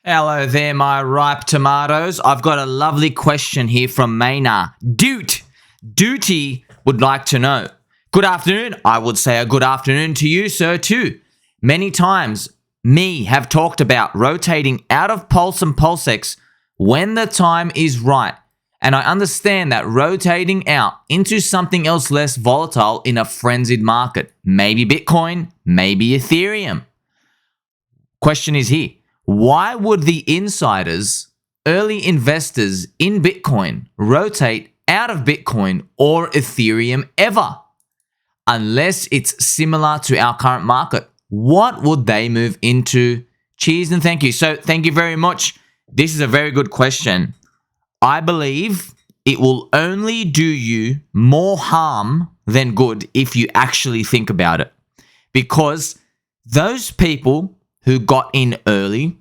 Hello there, my ripe tomatoes. I've got a lovely question here from Maynard. Duty would like to know. Good afternoon. I would say a good afternoon to you, sir, too. Many times, me have talked about rotating out of Pulse and PulseX when the time is right. And I understand that rotating out into something else less volatile in a frenzied market. Maybe Bitcoin, maybe Ethereum. Question is here. Why would the insiders, early investors in Bitcoin, rotate out of Bitcoin or Ethereum ever? Unless it's similar to our current market, what would they move into? Cheers and thank you. So thank you very much. This is a very good question. I believe it will only do you more harm than good if you actually think about it. Because those people who got in early,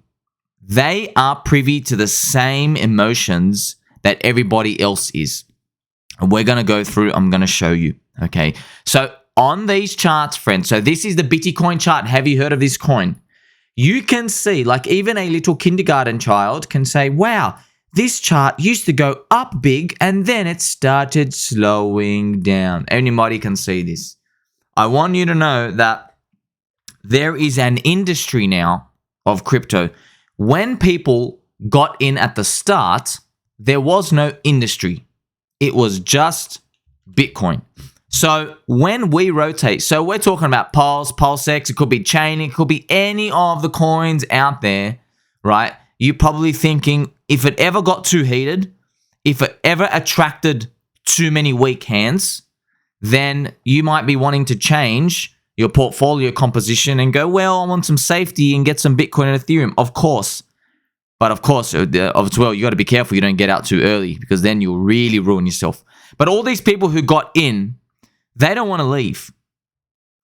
they are privy to the same emotions that everybody else is. And we're going to go through, I'm going to show you. Okay. So on these charts, friends, so this is the Bitcoin chart. Have you heard of this coin? You can see, like even a little kindergarten child can say, wow, this chart used to go up big and then it started slowing down. Anybody can see this. I want you to know that there is an industry now of crypto. When people got in at the start, there was no industry. It was just Bitcoin. So when we rotate, so we're talking about Pulse, PulseX, it could be Chain, it could be any of the coins out there, right? You're probably thinking if it ever got too heated, if it ever attracted too many weak hands, then you might be wanting to change your portfolio composition and go, well, I want some safety and get some Bitcoin and Ethereum. Of course. But of course, as well, you got to be careful you don't get out too early because then you'll really ruin yourself. But all these people who got in, they don't want to leave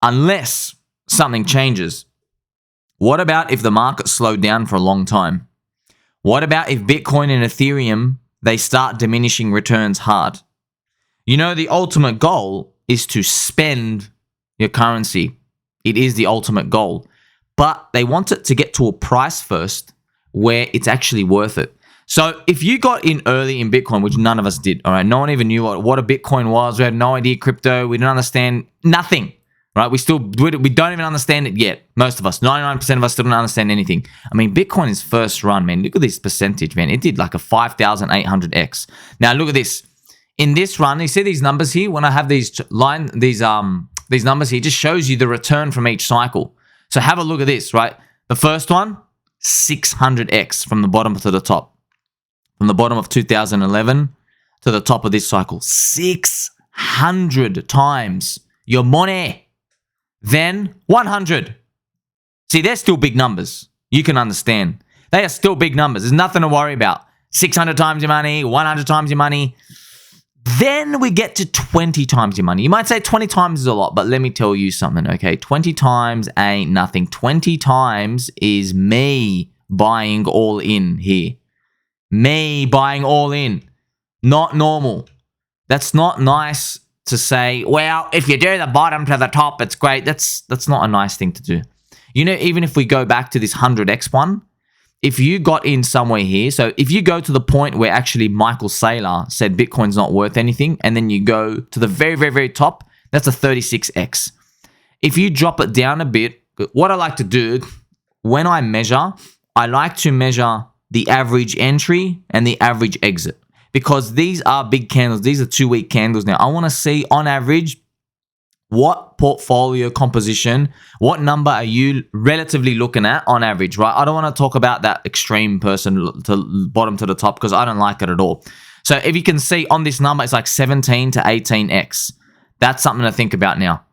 unless something changes. What about if the market slowed down for a long time? What about if Bitcoin and Ethereum, they start diminishing returns hard? You know, the ultimate goal is to spend your currency. It is the ultimate goal. But they want it to get to a price first where it's actually worth it. So if you got in early in Bitcoin, which none of us did, all right, no one even knew what a Bitcoin was. We had no idea crypto. We didn't understand nothing, right? We don't even understand it yet. Most of us, 99% of us still don't understand anything. I mean, Bitcoin is first run, man. Look at this percentage, man. It did like a 5,800x. Now look at this. In this run, you see these numbers here? When I have these numbers here, just shows you the return from each cycle. So have a look at this, right? The first one, 600x from the bottom to the top. From the bottom of 2011 to the top of this cycle. 600 times your money. Then 100. See, they're still big numbers. You can understand. They are still big numbers. There's nothing to worry about. 600 times your money, 100 times your money. Then we get to 20 times your money. You might say 20 times is a lot, but let me tell you something, okay? 20 times ain't nothing. 20 times is me buying all in here. Me buying all in. Not normal. That's not nice to say, well, if you do the bottom to the top, it's great. That's not a nice thing to do. You know, even if we go back to this 100x one, if you got in somewhere here, so if you go to the point where actually Michael Saylor said Bitcoin's not worth anything, and then you go to the very, very, very top, that's a 36x. If you drop it down a bit, what I like to do when I measure, I like to measure the average entry and the average exit because these are big candles. These are 2-week candles now. I want to see on average what portfolio composition, what number are you relatively looking at on average, right? I don't want to talk about that extreme person to bottom to the top because I don't like it at all. So if you can see on this number, it's like 17 to 18x. That's something to think about now.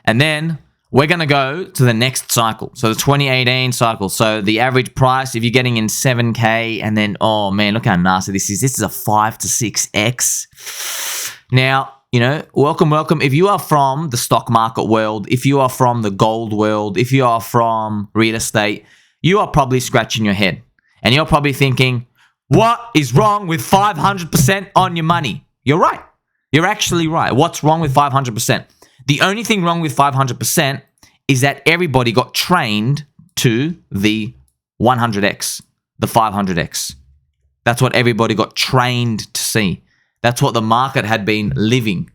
And then we're going to go to the next cycle. So the 2018 cycle. So the average price, if you're getting in 7K and then, oh man, look how nasty this is. This is a 5 to 6x. Now, you know, welcome. If you are from the stock market world, if you are from the gold world, if you are from real estate, you are probably scratching your head. And you're probably thinking, what is wrong with 500% on your money? You're right. You're actually right. What's wrong with 500%? The only thing wrong with 500% is that everybody got trained to the 100x, the 500x. That's what everybody got trained to see. That's what the market had been living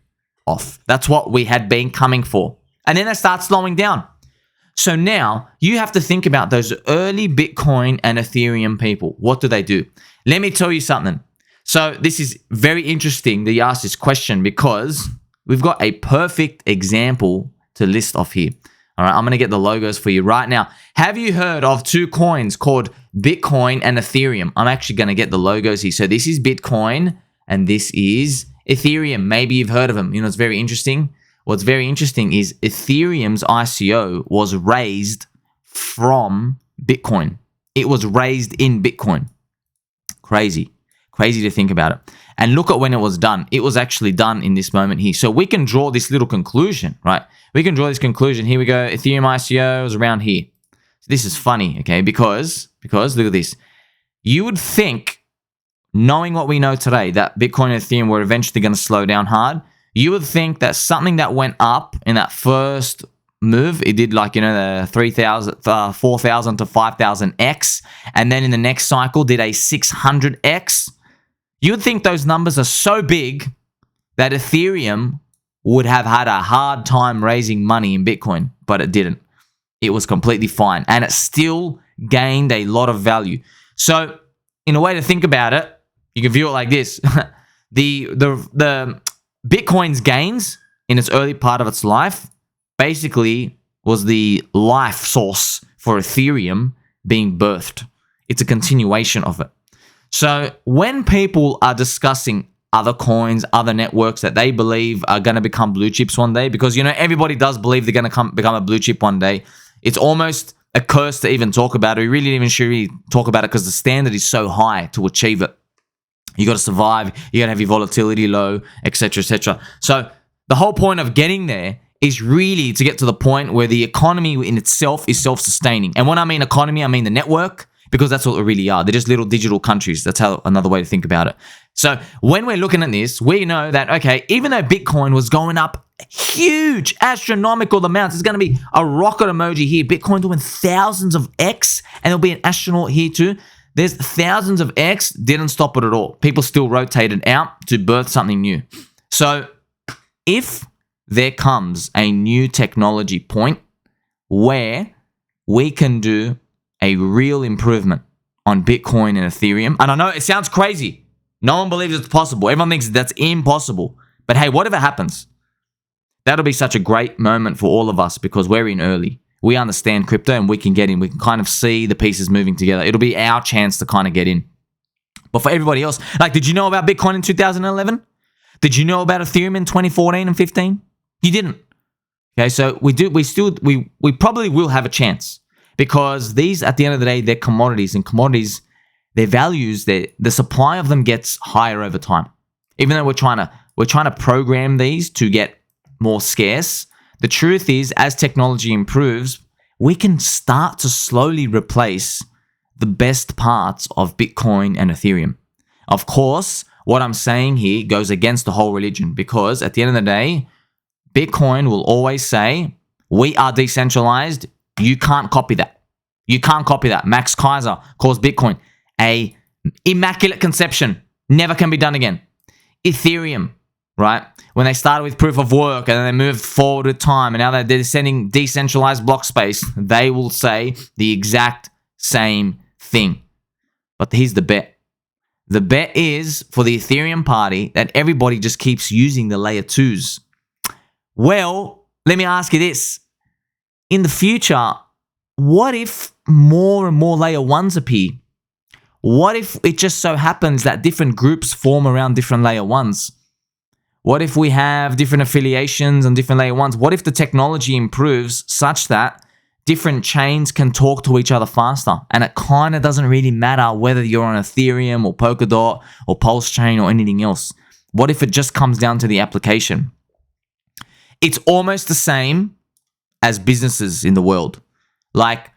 off. That's what we had been coming for. And then they start slowing down. So now you have to think about those early Bitcoin and Ethereum people. What do they do? Let me tell you something. So this is very interesting that you asked this question because we've got a perfect example to list off here. All right, I'm going to get the logos for you right now. Have you heard of two coins called Bitcoin and Ethereum? I'm actually going to get the logos here. So this is Bitcoin and this is Ethereum. Maybe you've heard of them. You know, it's very interesting. What's very interesting is Ethereum's ICO was raised from Bitcoin. It was raised in Bitcoin. Crazy. Crazy to think about it. And look at when it was done. It was actually done in this moment here. So we can draw this little conclusion, right? We can draw this conclusion. Here we go. Ethereum ICO was around here. So this is funny, okay? Because look at this. You would think, knowing what we know today, that Bitcoin and Ethereum were eventually going to slow down hard. You would think that something that went up in that first move, it did like, you know, the 3,000, 4,000 to 5,000x, and then in the next cycle did a 600x. You would think those numbers are so big that Ethereum would have had a hard time raising money in Bitcoin, but it didn't. It was completely fine, and it still gained a lot of value. So, in a way to think about it, you can view it like this: the Bitcoin's gains in its early part of its life basically was the life source for Ethereum being birthed. It's a continuation of it. So when people are discussing other coins, other networks that they believe are going to become blue chips one day, because, you know, everybody does believe they're going to become a blue chip one day. It's almost a curse to even talk about it. We really even should really talk about it because the standard is so high to achieve it. You got to survive. You got to have your volatility low, etc., etc. So the whole point of getting there is really to get to the point where the economy in itself is self-sustaining. And when I mean economy, I mean the network, because that's what they really are. They're just little digital countries. That's how another way to think about it. So when we're looking at this, we know that, okay, even though Bitcoin was going up huge, astronomical amounts, there's going to be a rocket emoji here. Bitcoin doing thousands of X, and there'll be an astronaut here too. There's thousands of X, didn't stop it at all. People still rotated out to birth something new. So if there comes a new technology point where we can do a real improvement on Bitcoin and Ethereum, and I know it sounds crazy. No one believes it's possible. Everyone thinks that's impossible. But hey, whatever happens, that'll be such a great moment for all of us because we're in early. We understand crypto and we can get in. We can kind of see the pieces moving together. It'll be our chance to kind of get in. But for everybody else, like, did you know about Bitcoin in 2011? Did you know about Ethereum in 2014 and 15? You didn't. Okay, so we probably will have a chance because these, at the end of the day, they're commodities, and commodities, their values, the supply of them gets higher over time. Even though we're trying to program these to get more scarce, the truth is, as technology improves, we can start to slowly replace the best parts of Bitcoin and Ethereum. Of course, what I'm saying here goes against the whole religion because at the end of the day, Bitcoin will always say, we are decentralized. You can't copy that. You can't copy that. Max Kaiser calls Bitcoin a immaculate conception. Never can be done again. Ethereum, right? When they started with proof of work and then they moved forward with time and now they're sending decentralized block space, they will say the exact same thing. But here's the bet. The bet is for the Ethereum party that everybody just keeps using the layer 2s. Well, let me ask you this. In the future, what if more and more layer 1s appear? What if it just so happens that different groups form around different layer 1s? What if we have different affiliations on different layer 1s? What if the technology improves such that different chains can talk to each other faster? And it kind of doesn't really matter whether you're on Ethereum or Polkadot or PulseChain or anything else. What if it just comes down to the application? It's almost the same as businesses in the world. Like,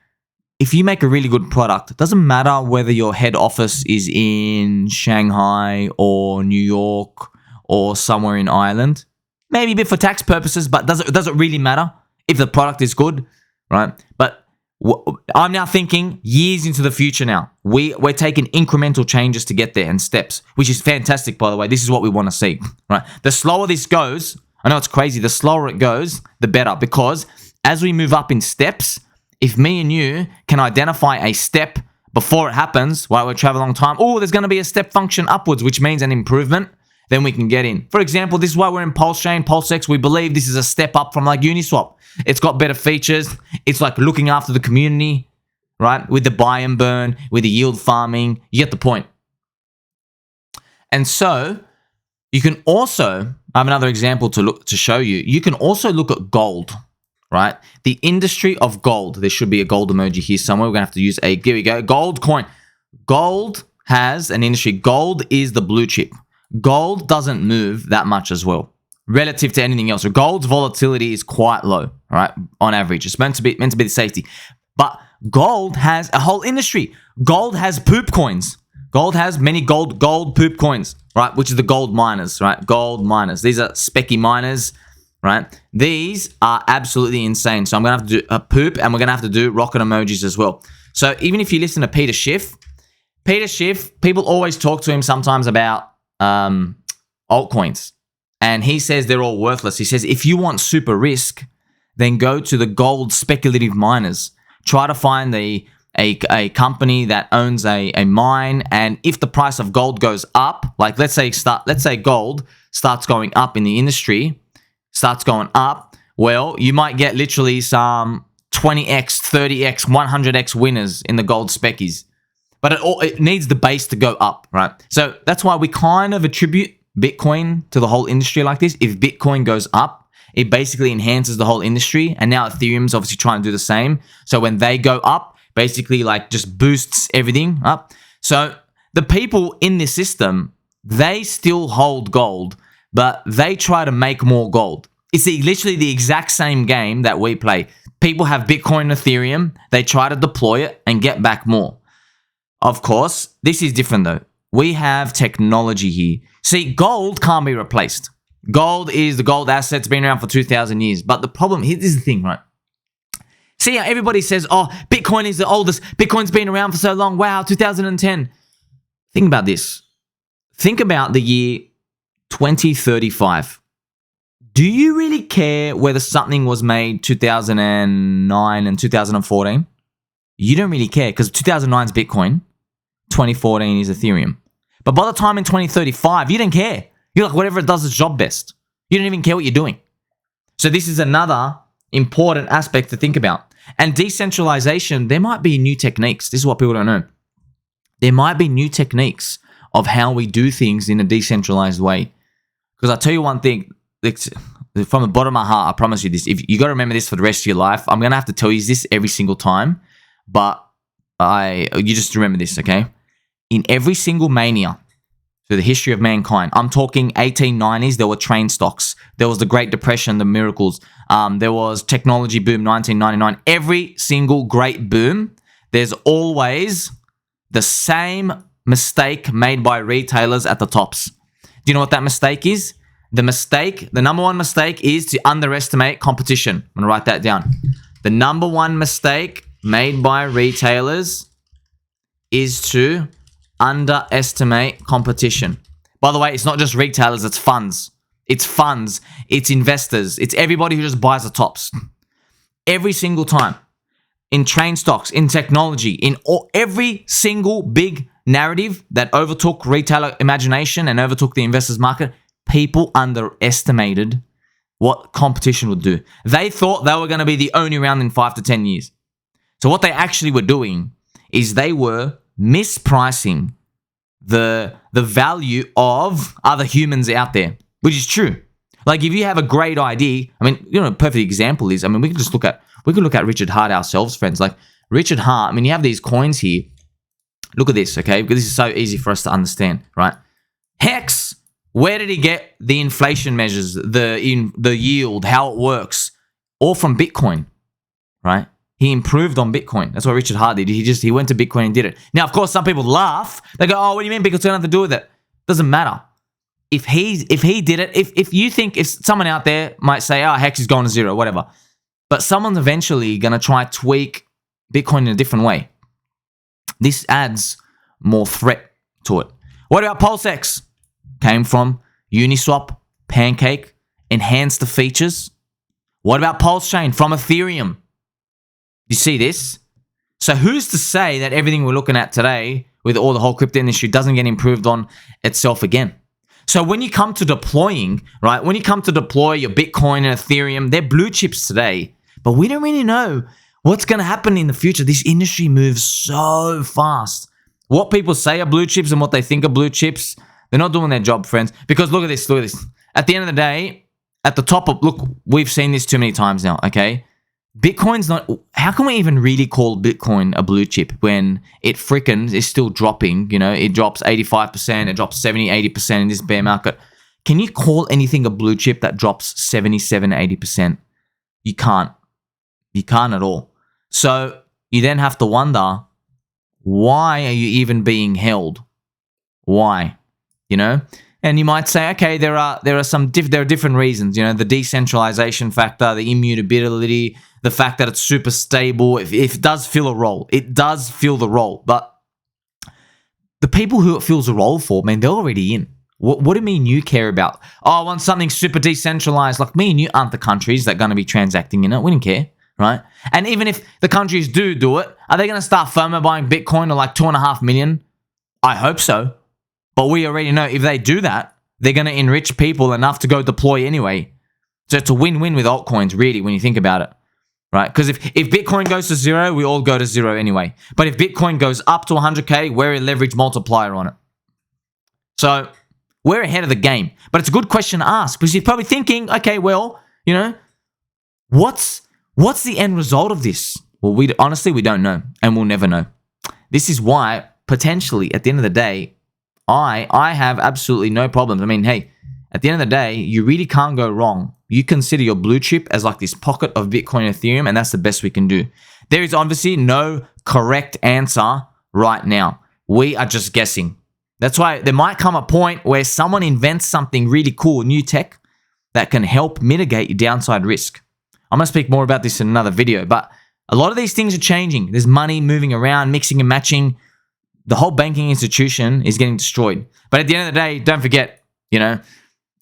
if you make a really good product, it doesn't matter whether your head office is in Shanghai or New York or somewhere in Ireland. Maybe a bit for tax purposes, but does it really matter if the product is good, right? But I'm now thinking years into the future now. We're taking incremental changes to get there and steps, which is fantastic, by the way. This is what we want to see, right? The slower this goes, I know it's crazy, the slower it goes, the better, because as we move up in steps, if me and you can identify a step before it happens, while we're traveling a long time, there's going to be a step function upwards, which means an improvement, then we can get in. For example, this is why we're in PulseChain, PulseX. We believe this is a step up from like Uniswap. It's got better features. It's like looking after the community, right? With the buy and burn, with the yield farming. You get the point. And so you can also, I have another example to show you. You can also look at gold, right? The industry of gold. There should be a gold emoji here somewhere. We're going to have to use here we go. Gold coin. Gold has an industry. Gold is the blue chip. Gold doesn't move that much as well relative to anything else. So gold's volatility is quite low, right? On average, it's meant to be the safety. But gold has a whole industry. Gold has poop coins. Gold has many gold poop coins, right? Which is the gold miners, right? Gold miners. These are specky miners, right? These are absolutely insane. So I'm gonna have to do a poop, and we're gonna have to do rocket emojis as well. So even if you listen to Peter Schiff, people always talk to him sometimes about altcoins. And he says they're all worthless. He says, if you want super risk, then go to the gold speculative miners. Try to find a company that owns a mine. And if the price of gold goes up, like let's say gold starts going up in the industry, starts going up, well, you might get literally some 20x, 30x, 100x winners in the gold speckies. But it needs the base to go up, right? So that's why we kind of attribute Bitcoin to the whole industry like this. If Bitcoin goes up, it basically enhances the whole industry. And now Ethereum's obviously trying to do the same. So when they go up, basically like just boosts everything up. So the people in this system, they still hold gold, but they try to make more gold. It's literally the exact same game that we play. People have Bitcoin and Ethereum. They try to deploy it and get back more. Of course, this is different though. We have technology here. See, gold can't be replaced. Gold is the gold asset. It's been around for 2,000 years. But the problem, here's the thing, right? See how everybody says, Bitcoin is the oldest. Bitcoin's been around for so long. Wow, 2010. Think about this. Think about the year 2035. Do you really care whether something was made 2009 and 2014? You don't really care because 2009 is Bitcoin. 2014 is Ethereum. But by the time in 2035, you don't care. You're like, whatever it does its job best. You don't even care what you're doing. So this is another important aspect to think about. And decentralization, there might be new techniques. This is what people don't know. There might be new techniques of how we do things in a decentralized way. Because I'll tell you one thing, from the bottom of my heart, I promise you this. If you got to remember this for the rest of your life, I'm going to have to tell you this every single time. But you just remember this, okay? In every single mania through the history of mankind, I'm talking 1890s, there were train stocks. There was the Great Depression, the miracles. There was technology boom, 1999. Every single great boom, there's always the same mistake made by retailers at the tops. Do you know what that mistake is? The number one mistake is to underestimate competition. I'm going to write that down. The number one mistake made by retailers is to underestimate competition. By the way, it's not just retailers, it's funds. It's funds, it's investors, it's everybody who just buys the tops. Every single time. In train stocks, in technology, every single big narrative that overtook retailer imagination and overtook the investors market, people underestimated what competition would do. They thought they were going to be the only round in 5 to 10 years. So what they actually were doing is they were mispricing the value of other humans out there, which is true. Like if you have a great idea, I mean, you know, a perfect example is, I mean, we can look at Richard Hart ourselves, friends. Like Richard Hart, I mean, you have these coins here. Look at this, okay? Because this is so easy for us to understand, right? Hex, where did he get the inflation measures, the yield, how it works? All from Bitcoin, right? He improved on Bitcoin. That's what Richard Hart did. He went to Bitcoin and did it. Now, of course, some people laugh. They go, "Oh, what do you mean? Bitcoin's got nothing to do with it." Doesn't matter. If he did it, if someone out there might say, "Oh, Hex is going to zero," whatever. But someone's eventually going to try tweak Bitcoin in a different way. This adds more threat to it. What about PulseX? Came from Uniswap, Pancake, enhanced the features. What about PulseChain from Ethereum? You see this? So who's to say that everything we're looking at today with all the whole crypto industry doesn't get improved on itself again? So when you come to deploying, right, when you come to deploy your Bitcoin and Ethereum, they're blue chips today, but we don't really know what's going to happen in the future. This industry moves so fast. What people say are blue chips and what they think are blue chips, they're not doing their job, friends. Because look at this, look at this. At the end of the day, at the top of, look, we've seen this too many times now, okay? Bitcoin's not, how can we even really call Bitcoin a blue chip when it freaking is still dropping? You know, it drops 85%, it drops 70, 80% in this bear market. Can you call anything a blue chip that drops 77, 80%? You can't. You can't at all. So you then have to wonder, why are you even being held? Why? You know? And you might say, okay, there are different reasons. You know, the decentralization factor, the immutability, the fact that it's super stable. If it does fill a role, it does fill the role. But the people who it fills a role for, man, they're already in. What do you mean you care about? Oh, I want something super decentralized. Like, me and you aren't the countries that are going to be transacting in it. We don't care, right? And even if the countries do it, are they going to start FOMO buying Bitcoin to like 2.5 million? I hope so. But we already know if they do that, they're going to enrich people enough to go deploy anyway. So it's a win-win with altcoins, really, when you think about it, right? Because if Bitcoin goes to zero, we all go to zero anyway. But if Bitcoin goes up to 100K, we're a leverage multiplier on it. So we're ahead of the game. But it's a good question to ask, because you're probably thinking, okay, well, you know, what's the end result of this? Well, honestly, we don't know, and we'll never know. This is why, potentially, at the end of the day, I have absolutely no problems. I mean, hey, at the end of the day, you really can't go wrong. You consider your blue chip as like this pocket of Bitcoin and Ethereum, and that's the best we can do. There is obviously no correct answer right now. We are just guessing. That's why there might come a point where someone invents something really cool, new tech, that can help mitigate your downside risk. I'm going to speak more about this in another video, but a lot of these things are changing. There's money moving around, mixing and matching. The whole banking institution is getting destroyed. But at the end of the day, don't forget, you know,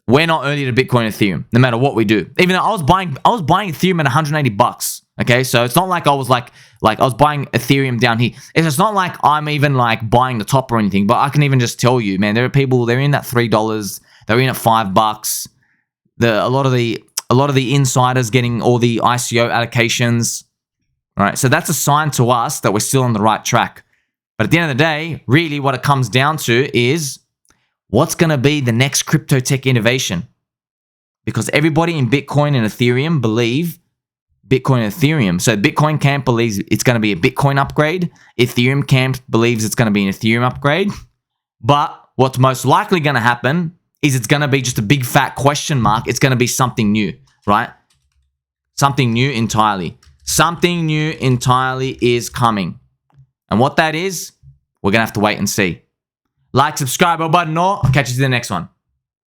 we're not early to Bitcoin and Ethereum, no matter what we do. Even though I was buying Ethereum at $180. Okay, so it's not like I was like I was buying Ethereum down here. It's not like I'm even like buying the top or anything. But I can even just tell you, man, there are people, they're in that $3, they're in at $5. A lot of the insiders getting all the ICO allocations. All right, so that's a sign to us that we're still on the right track. But at the end of the day, really what it comes down to is, what's going to be the next crypto tech innovation? Because everybody in Bitcoin and Ethereum believe Bitcoin and Ethereum. So Bitcoin camp believes it's going to be a Bitcoin upgrade. Ethereum camp believes it's going to be an Ethereum upgrade. But what's most likely going to happen is it's going to be just a big fat question mark. It's going to be something new, right? Something new entirely. Something new entirely is coming. And what that is, we're going to have to wait and see. Like, subscribe, bell button, or I'll catch you to the next one.